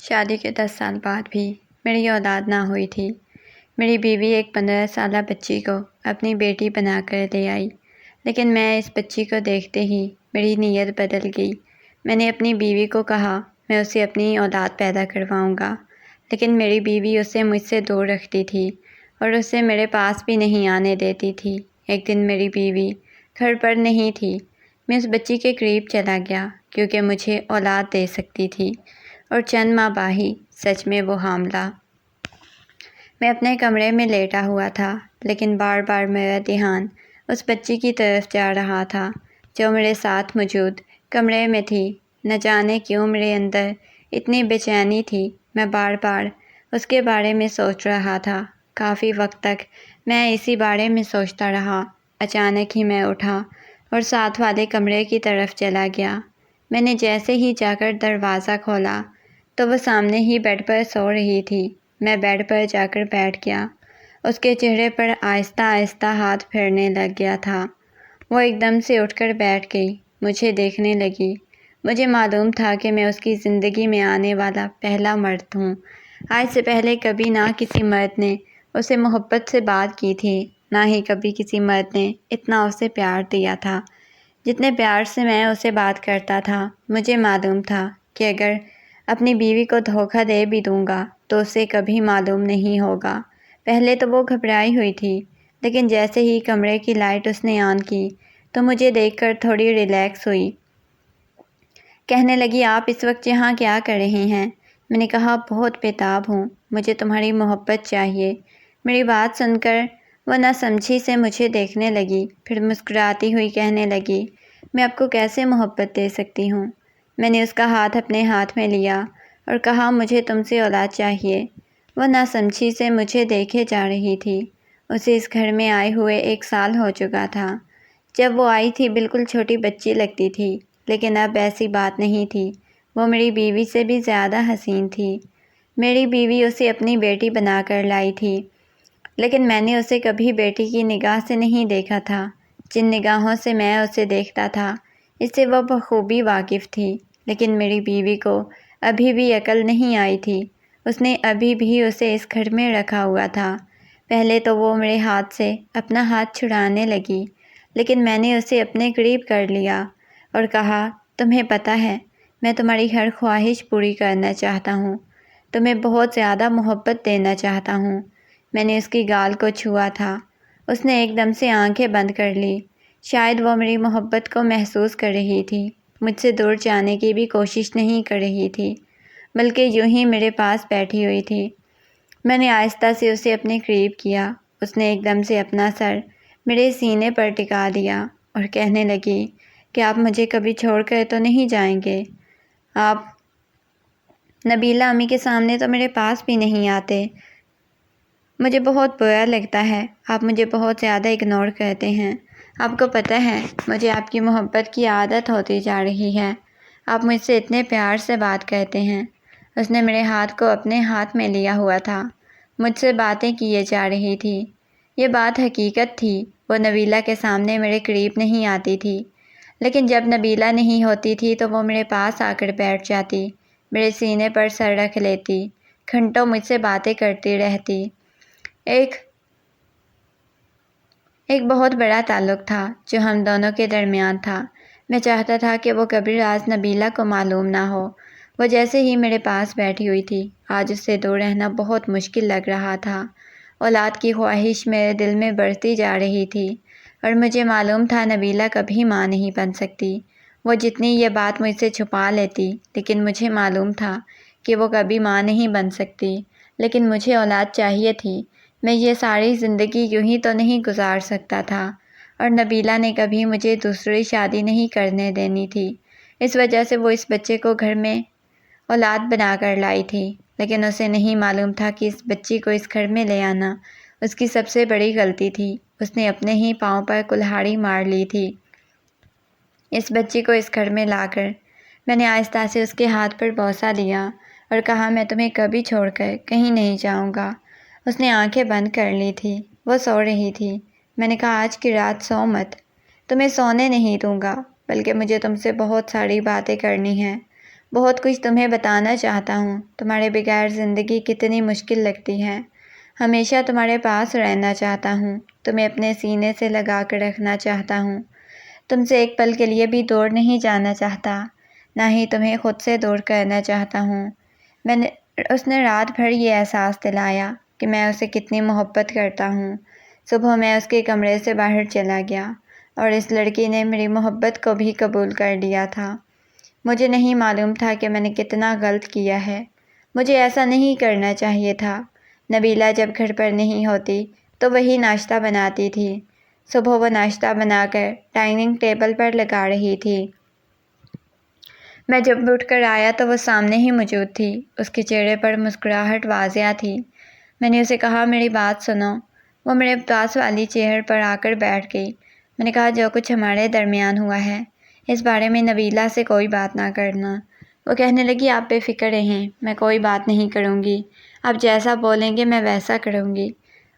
شادی کے 10 سال بعد بھی میری اولاد نہ ہوئی تھی۔ میری بیوی ایک 15 سالہ بچی کو اپنی بیٹی بنا کر لے آئی، لیکن میں اس بچی کو دیکھتے ہی میری نیت بدل گئی۔ میں نے اپنی بیوی کو کہا میں اسے اپنی اولاد پیدا کرواؤں گا، لیکن میری بیوی اسے مجھ سے دور رکھتی تھی اور اسے میرے پاس بھی نہیں آنے دیتی تھی۔ ایک دن میری بیوی گھر پر نہیں تھی، میں اس بچی کے قریب چلا گیا کیونکہ مجھے اولاد دے سکتی تھی، اور چند ماہ بعد ہی سچ میں وہ حاملہ۔ میں اپنے کمرے میں لیٹا ہوا تھا، لیکن بار بار میرا دھیان اس بچی کی طرف جا رہا تھا جو میرے ساتھ موجود کمرے میں تھی۔ نہ جانے کیوں میرے اندر اتنی بے چینی تھی، میں بار بار اس کے بارے میں سوچ رہا تھا۔ کافی وقت تک میں اسی بارے میں سوچتا رہا۔ اچانک ہی میں اٹھا اور ساتھ والے کمرے کی طرف چلا گیا۔ میں نے جیسے ہی جا کر دروازہ کھولا تو وہ سامنے ہی بیڈ پر سو رہی تھی۔ میں بیڈ پر جا کر بیٹھ گیا۔ اس کے چہرے پر آہستہ آہستہ ہاتھ پھیرنے لگ گیا تھا۔ وہ ایک دم سے اٹھ کر بیٹھ گئی، مجھے دیکھنے لگی۔ مجھے معلوم تھا کہ میں اس کی زندگی میں آنے والا پہلا مرد ہوں۔ آج سے پہلے کبھی نہ کسی مرد نے اسے محبت سے بات کی تھی، نہ ہی کبھی کسی مرد نے اتنا اسے پیار دیا تھا جتنے پیار سے میں اسے بات کرتا تھا۔ مجھے معلوم تھا کہ اگر اپنی بیوی کو دھوکہ دے بھی دوں گا تو اسے کبھی معلوم نہیں ہوگا۔ پہلے تو وہ گھبرائی ہوئی تھی، لیکن جیسے ہی کمرے کی لائٹ اس نے آن کی تو مجھے دیکھ کر تھوڑی ریلیکس ہوئی۔ کہنے لگی آپ اس وقت یہاں کیا کر رہے ہیں؟ میں نے کہا بہت بےتاب ہوں، مجھے تمہاری محبت چاہیے۔ میری بات سن کر وہ نہ سمجھی سے مجھے دیکھنے لگی، پھر مسکراتی ہوئی کہنے لگی میں آپ کو کیسے محبت دے سکتی ہوں؟ میں نے اس کا ہاتھ اپنے ہاتھ میں لیا اور کہا مجھے تم سے اولاد چاہیے۔ وہ نہ سمجھی سے مجھے دیکھے جا رہی تھی۔ اسے اس گھر میں آئے ہوئے 1 سال ہو چکا تھا۔ جب وہ آئی تھی بالکل چھوٹی بچی لگتی تھی، لیکن اب ایسی بات نہیں تھی۔ وہ میری بیوی سے بھی زیادہ حسین تھی۔ میری بیوی اسے اپنی بیٹی بنا کر لائی تھی، لیکن میں نے اسے کبھی بیٹی کی نگاہ سے نہیں دیکھا تھا۔ جن نگاہوں سے میں اسے دیکھتا تھا اس سے وہ بخوبی واقف تھی، لیکن میری بیوی کو ابھی بھی عقل نہیں آئی تھی۔ اس نے ابھی بھی اسے اس گھر میں رکھا ہوا تھا۔ پہلے تو وہ میرے ہاتھ سے اپنا ہاتھ چھڑانے لگی، لیکن میں نے اسے اپنے قریب کر لیا اور کہا تمہیں پتہ ہے میں تمہاری ہر خواہش پوری کرنا چاہتا ہوں، تمہیں بہت زیادہ محبت دینا چاہتا ہوں۔ میں نے اس کی گال کو چھوا تھا۔ اس نے ایک دم سے آنکھیں بند کر لی۔ شاید وہ میری محبت کو محسوس کر رہی تھی، مجھ سے دور جانے کی بھی کوشش نہیں کر رہی تھی، بلکہ یوں ہی میرے پاس بیٹھی ہوئی تھی۔ میں نے آہستہ سے اسے اپنے قریب کیا۔ اس نے ایک دم سے اپنا سر میرے سینے پر ٹکا دیا اور کہنے لگی کہ آپ مجھے کبھی چھوڑ کر تو نہیں جائیں گے؟ آپ نبیلہ امی کے سامنے تو میرے پاس بھی نہیں آتے۔ مجھے بہت برا لگتا ہے، آپ مجھے بہت زیادہ اگنور کرتے ہیں۔ آپ کو پتہ ہے مجھے آپ کی محبت کی عادت ہوتی جا رہی ہے، آپ مجھ سے اتنے پیار سے بات کرتے ہیں۔ اس نے میرے ہاتھ کو اپنے ہاتھ میں لیا ہوا تھا، مجھ سے باتیں کیے جا رہی تھی۔ یہ بات حقیقت تھی، وہ نبیلہ کے سامنے میرے قریب نہیں آتی تھی، لیکن جب نبیلہ نہیں ہوتی تھی تو وہ میرے پاس آ کر بیٹھ جاتی، میرے سینے پر سر رکھ لیتی، گھنٹوں مجھ سے باتیں کرتی رہتی۔ ایک بہت بڑا تعلق تھا جو ہم دونوں کے درمیان تھا۔ میں چاہتا تھا کہ وہ کبھی راز نبیلہ کو معلوم نہ ہو۔ وہ جیسے ہی میرے پاس بیٹھی ہوئی تھی، آج اس سے دور رہنا بہت مشکل لگ رہا تھا۔ اولاد کی خواہش میرے دل میں بڑھتی جا رہی تھی، اور مجھے معلوم تھا نبیلہ کبھی ماں نہیں بن سکتی۔ وہ جتنی یہ بات مجھ سے چھپا لیتی، لیکن مجھے معلوم تھا کہ وہ کبھی ماں نہیں بن سکتی، لیکن مجھے اولاد چاہیے تھی۔ میں یہ ساری زندگی یوں ہی تو نہیں گزار سکتا تھا، اور نبیلہ نے کبھی مجھے دوسری شادی نہیں کرنے دینی تھی۔ اس وجہ سے وہ اس بچے کو گھر میں اولاد بنا کر لائی تھی، لیکن اسے نہیں معلوم تھا کہ اس بچی کو اس گھر میں لے آنا اس کی سب سے بڑی غلطی تھی۔ اس نے اپنے ہی پاؤں پر کلہاڑی مار لی تھی۔ اس بچی کو اس گھر میں لا کر میں نے آہستہ سے اس کے ہاتھ پر بوسہ دیا اور کہا میں تمہیں کبھی چھوڑ کر کہیں نہیں جاؤں گا۔ اس نے آنکھیں بند کر لی تھی، وہ سو رہی تھی۔ میں نے کہا آج کی رات سو مت، تمہیں سونے نہیں دوں گا، بلکہ مجھے تم سے بہت ساری باتیں کرنی ہیں۔ بہت کچھ تمہیں بتانا چاہتا ہوں۔ تمہارے بغیر زندگی کتنی مشکل لگتی ہے۔ ہمیشہ تمہارے پاس رہنا چاہتا ہوں، تمہیں اپنے سینے سے لگا کر رکھنا چاہتا ہوں۔ تم سے ایک پل کے لیے بھی دور نہیں جانا چاہتا، نہ ہی تمہیں خود سے دور کرنا چاہتا ہوں۔ اس نے رات بھر یہ احساس دلایا کہ میں اسے کتنی محبت کرتا ہوں۔ صبح میں اس کے کمرے سے باہر چلا گیا اور اس لڑکی نے میری محبت کو بھی قبول کر لیا تھا۔ مجھے نہیں معلوم تھا کہ میں نے کتنا غلط کیا ہے۔ مجھے ایسا نہیں کرنا چاہیے تھا۔ نبیلہ جب گھر پر نہیں ہوتی تو وہی ناشتہ بناتی تھی۔ صبح وہ ناشتہ بنا کر ڈائننگ ٹیبل پر لگا رہی تھی۔ میں جب اٹھ کر آیا تو وہ سامنے ہی موجود تھی۔ اس کے چہرے پر مسکراہٹ واضح تھی۔ میں نے اسے کہا، میری بات سنو۔ وہ میرے پاس والی چیئر پر آ کر بیٹھ گئی۔ میں نے کہا، جو کچھ ہمارے درمیان ہوا ہے اس بارے میں نبیلہ سے کوئی بات نہ کرنا۔ وہ کہنے لگی، آپ بے فکر رہیں، میں کوئی بات نہیں کروں گی۔ آپ جیسا بولیں گے میں ویسا کروں گی۔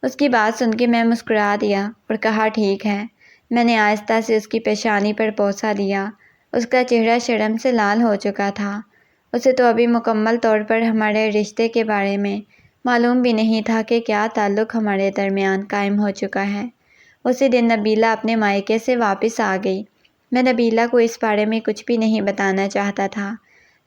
اس کی بات سن کے میں مسکرا دیا اور کہا، ٹھیک ہے۔ میں نے آہستہ سے اس کی پیشانی پر بوسہ دیا۔ اس کا چہرہ شرم سے لال ہو چکا تھا۔ اسے تو ابھی مکمل طور پر ہمارے رشتے کے بارے میں معلوم بھی نہیں تھا کہ کیا تعلق ہمارے درمیان قائم ہو چکا ہے۔ اسی دن نبیلہ اپنے مائکے سے واپس آ گئی۔ میں نبیلہ کو اس بارے میں کچھ بھی نہیں بتانا چاہتا تھا،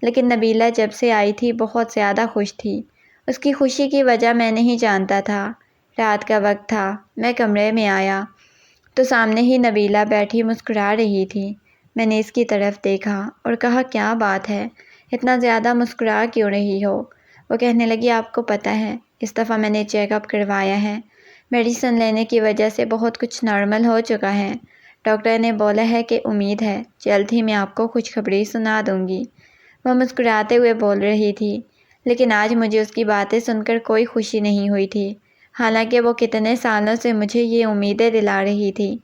لیکن نبیلہ جب سے آئی تھی بہت زیادہ خوش تھی۔ اس کی خوشی کی وجہ میں نہیں جانتا تھا۔ رات کا وقت تھا۔ میں کمرے میں آیا تو سامنے ہی نبیلہ بیٹھی مسکرا رہی تھی۔ میں نے اس کی طرف دیکھا اور کہا، کیا بات ہے، اتنا زیادہ مسکرا کیوں رہی ہو؟ وہ کہنے لگی، آپ کو پتہ ہے اس دفعہ میں نے چیک اپ کروایا ہے۔ میڈیسن لینے کی وجہ سے بہت کچھ نارمل ہو چکا ہے۔ ڈاکٹر نے بولا ہے کہ امید ہے جلد ہی میں آپ کو خوشخبری سنا دوں گی۔ وہ مسکراتے ہوئے بول رہی تھی، لیکن آج مجھے اس کی باتیں سن کر کوئی خوشی نہیں ہوئی تھی، حالانکہ وہ کتنے سالوں سے مجھے یہ امیدیں دلا رہی تھی۔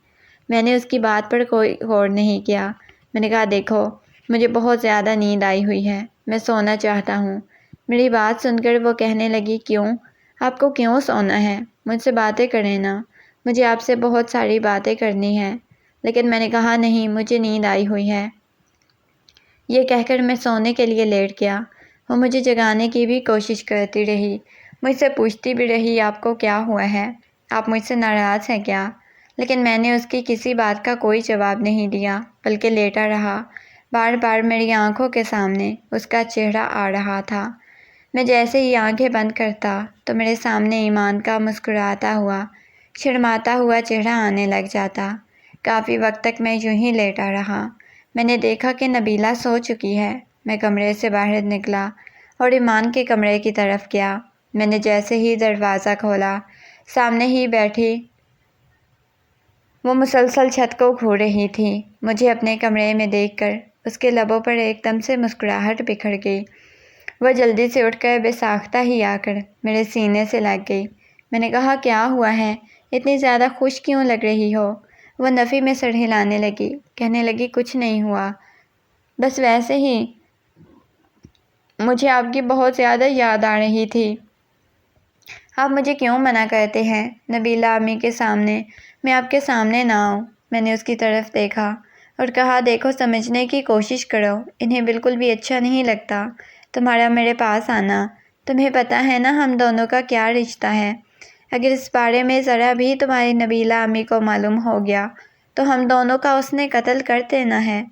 میں نے اس کی بات پر کوئی غور نہیں کیا۔ میں نے کہا، دیکھو، مجھے بہت زیادہ نیند آئی ہوئی ہے، میں سونا چاہتا ہوں۔ میری بات سن کر وہ کہنے لگی، کیوں؟ آپ کو کیوں سونا ہے؟ مجھ سے باتیں کریں نا، مجھے آپ سے بہت ساری باتیں کرنی ہیں۔ لیکن میں نے کہا، نہیں، مجھے نیند آئی ہوئی ہے۔ یہ کہہ کر میں سونے کے لیے لیٹ گیا۔ وہ مجھے جگانے کی بھی کوشش کرتی رہی، مجھ سے پوچھتی بھی رہی، آپ کو کیا ہوا ہے؟ آپ مجھ سے ناراض ہیں کیا؟ لیکن میں نے اس کی کسی بات کا کوئی جواب نہیں دیا، بلکہ لیٹا رہا۔ بار بار میری آنکھوں کے سامنے اس کا چہرہ آ رہا تھا۔ میں جیسے ہی آنکھیں بند کرتا تو میرے سامنے ایمان کا مسکراتا ہوا، شرماتا ہوا چہرہ آنے لگ جاتا۔ کافی وقت تک میں یوں ہی لیٹا رہا۔ میں نے دیکھا کہ نبیلہ سو چکی ہے۔ میں کمرے سے باہر نکلا اور ایمان کے کمرے کی طرف گیا۔ میں نے جیسے ہی دروازہ کھولا، سامنے ہی بیٹھی وہ مسلسل چھت کو گھور رہی تھی۔ مجھے اپنے کمرے میں دیکھ کر اس کے لبوں پر ایک دم سے مسکراہٹ بکھر گئی۔ وہ جلدی سے اٹھ کر بے ساختہ ہی آ کر میرے سینے سے لگ گئی۔ میں نے کہا، کیا ہوا ہے؟ اتنی زیادہ خوش کیوں لگ رہی ہو؟ وہ نفی میں سر ہلانے لگی، کہنے لگی، کچھ نہیں ہوا، بس ویسے ہی مجھے آپ کی بہت زیادہ یاد آ رہی تھی۔ آپ مجھے کیوں منع کرتے ہیں نبیلہ امی کے سامنے؟ میں آپ کے سامنے نہ آؤں۔ میں نے اس کی طرف دیکھا اور کہا، دیکھو، سمجھنے کی کوشش کرو، انہیں بالکل بھی اچھا نہیں لگتا تمہارا میرے پاس آنا۔ تمہیں پتہ ہے نا ہم دونوں کا کیا رشتہ ہے۔ اگر اس بارے میں ذرا بھی تمہاری نبیلہ امی کو معلوم ہو گیا تو ہم دونوں کا اس نے قتل کر دینا ہے۔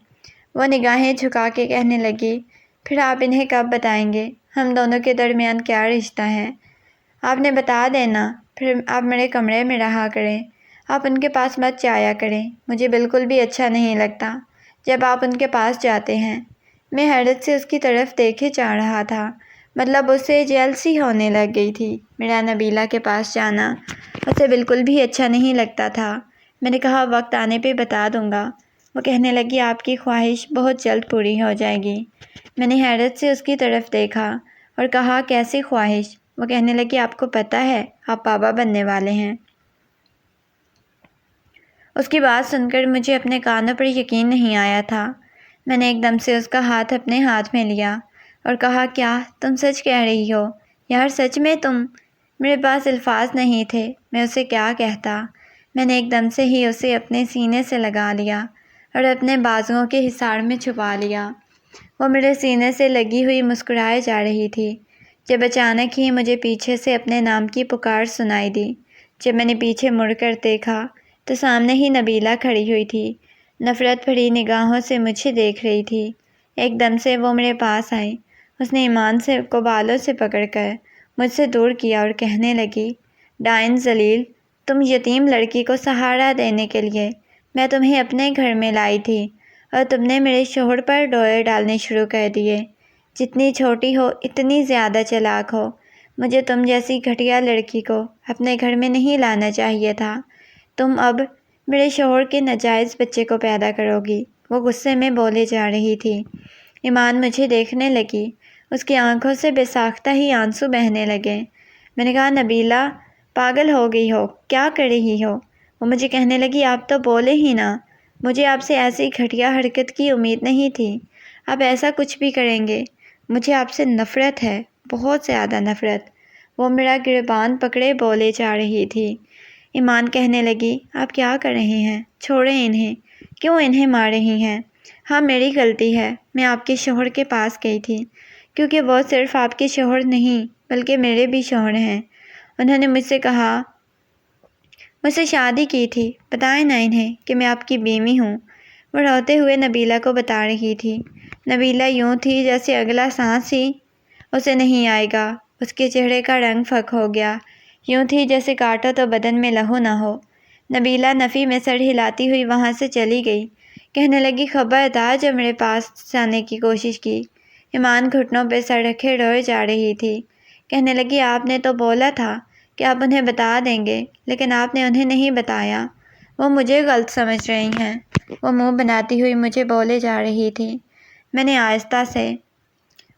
وہ نگاہیں جھکا کے کہنے لگی، پھر آپ انہیں کب بتائیں گے ہم دونوں کے درمیان کیا رشتہ ہے؟ آپ نے بتا دینا، پھر آپ میرے کمرے میں رہا کریں، آپ ان کے پاس مت جایا کریں۔ مجھے بالکل بھی اچھا نہیں لگتا جب آپ ان کے پاس جاتے ہیں۔ میں حیرت سے اس کی طرف دیکھے جا رہا تھا، مطلب اسے جیلسی ہونے لگ گئی تھی۔ میرا نبیلہ کے پاس جانا اسے بالکل بھی اچھا نہیں لگتا تھا۔ میں نے کہا، وقت آنے پہ بتا دوں گا۔ وہ کہنے لگی، آپ کی خواہش بہت جلد پوری ہو جائے گی۔ میں نے حیرت سے اس کی طرف دیکھا اور کہا، کیسی خواہش؟ وہ کہنے لگی، آپ کو پتہ ہے آپ بابا بننے والے ہیں۔ اس کی بات سن کر مجھے اپنے کانوں پر یقین نہیں آیا تھا۔ میں نے ایک دم سے اس کا ہاتھ اپنے ہاتھ میں لیا اور کہا، کیا تم سچ کہہ رہی ہو؟ یار سچ میں تم؟ میرے پاس الفاظ نہیں تھے، میں اسے کیا کہتا۔ میں نے ایک دم سے ہی اسے اپنے سینے سے لگا لیا اور اپنے بازوؤں کے حصار میں چھپا لیا۔ وہ میرے سینے سے لگی ہوئی مسکرائے جا رہی تھی جب اچانک ہی مجھے پیچھے سے اپنے نام کی پکار سنائی دی۔ جب میں نے پیچھے مڑ کر دیکھا تو سامنے ہی نبیلہ کھڑی ہوئی تھی، نفرت بھری نگاہوں سے مجھے دیکھ رہی تھی۔ ایک دم سے وہ میرے پاس آئی، اس نے ایمان کو بالوں سے پکڑ کر مجھ سے دور کیا اور کہنے لگی، ڈائن ذلیل، تم یتیم لڑکی کو سہارا دینے کے لیے میں تمہیں اپنے گھر میں لائی تھی اور تم نے میرے شوہر پر ڈوئے ڈالنے شروع کر دیے۔ جتنی چھوٹی ہو اتنی زیادہ چالاک ہو، مجھے تم جیسی گھٹیا لڑکی کو اپنے گھر میں نہیں لانا چاہیے تھا۔ تم اب میرے شوہر کے ناجائز بچے کو پیدا کرو گی، وہ غصے میں بولے جا رہی تھی۔ ایمان مجھے دیکھنے لگی، اس کی آنکھوں سے بے ساختہ ہی آنسو بہنے لگے۔ میں نے کہا، نبیلہ، پاگل ہو گئی ہو، کیا کر رہی ہو؟ وہ مجھے کہنے لگی، آپ تو بولے ہی نہ، مجھے آپ سے ایسی گھٹیا حرکت کی امید نہیں تھی، آپ ایسا کچھ بھی کریں گے۔ مجھے آپ سے نفرت ہے، بہت زیادہ نفرت۔ وہ میرا گریبان پکڑے بولے جا رہی تھی۔ ایمان کہنے لگی، آپ کیا کر رہے ہیں؟ چھوڑیں انہیں، کیوں انہیں مار رہی ہیں؟ ہاں، میری غلطی ہے، میں آپ کے شوہر کے پاس گئی تھی، کیونکہ وہ صرف آپ کے شوہر نہیں بلکہ میرے بھی شوہر ہیں۔ انہوں نے مجھ سے کہا، مجھ سے شادی کی تھی، بتائیں نا انہیں کہ میں آپ کی بیوی ہوں۔ وہ روتے ہوئے نبیلہ کو بتا رہی تھی۔ نبیلہ یوں تھی جیسے اگلا سانس ہی اسے نہیں آئے گا، اس کے چہرے کا رنگ پھک ہو گیا، یوں تھی جیسے کاٹو تو بدن میں لہو نہ ہو۔ نبیلہ نفی میں سر ہلاتی ہوئی وہاں سے چلی گئی، کہنے لگی، خبردار جو میرے پاس جانے کی کوشش کی۔ ایمان گھٹنوں پہ سر رکھے روئے جا رہی تھی، کہنے لگی، آپ نے تو بولا تھا کہ آپ انہیں بتا دیں گے، لیکن آپ نے انہیں نہیں بتایا، وہ مجھے غلط سمجھ رہی ہیں۔ وہ منہ بناتی ہوئی مجھے بولے جا رہی تھی۔ میں نے آہستہ سے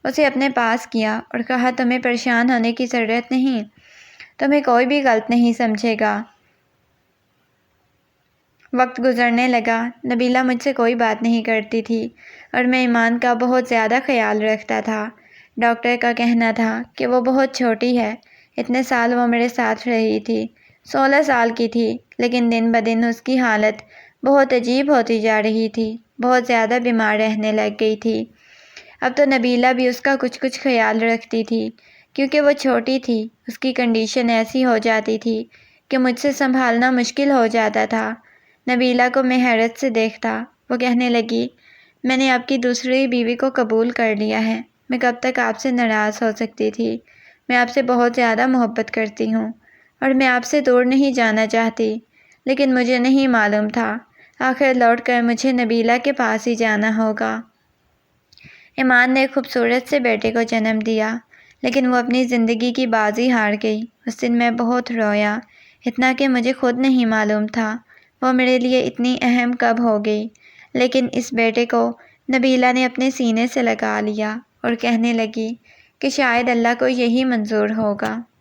اسے اپنے پاس کیا اور کہا، تمہیں پریشان ہونے کی ضرورت نہیں، تمہیں کوئی بھی غلط نہیں سمجھے گا۔ وقت گزرنے لگا، نبیلہ مجھ سے کوئی بات نہیں کرتی تھی اور میں ایمان کا بہت زیادہ خیال رکھتا تھا۔ ڈاکٹر کا کہنا تھا کہ وہ بہت چھوٹی ہے، اتنے سال وہ میرے ساتھ رہی تھی، 16 سال کی تھی، لیکن دن بدن اس کی حالت بہت عجیب ہوتی جا رہی تھی، بہت زیادہ بیمار رہنے لگ گئی تھی۔ اب تو نبیلہ بھی اس کا کچھ خیال رکھتی تھی، کیونکہ وہ چھوٹی تھی، اس کی کنڈیشن ایسی ہو جاتی تھی کہ مجھ سے سنبھالنا مشکل ہو جاتا تھا۔ نبیلہ کو میں حیرت سے دیکھتا۔ وہ کہنے لگی، میں نے آپ کی دوسری بیوی کو قبول کر لیا ہے، میں کب تک آپ سے ناراض ہو سکتی تھی؟ میں آپ سے بہت زیادہ محبت کرتی ہوں اور میں آپ سے دور نہیں جانا چاہتی، لیکن مجھے نہیں معلوم تھا، آخر لوٹ کر مجھے نبیلہ کے پاس ہی جانا ہوگا۔ ایمان نے ایک خوبصورت سے بیٹے کو جنم دیا، لیکن وہ اپنی زندگی کی بازی ہار گئی۔ اس دن میں بہت رویا، اتنا کہ مجھے خود نہیں معلوم تھا وہ میرے لیے اتنی اہم کب ہو گئی۔ لیکن اس بیٹے کو نبیلہ نے اپنے سینے سے لگا لیا اور کہنے لگی کہ شاید اللہ کو یہی منظور ہوگا۔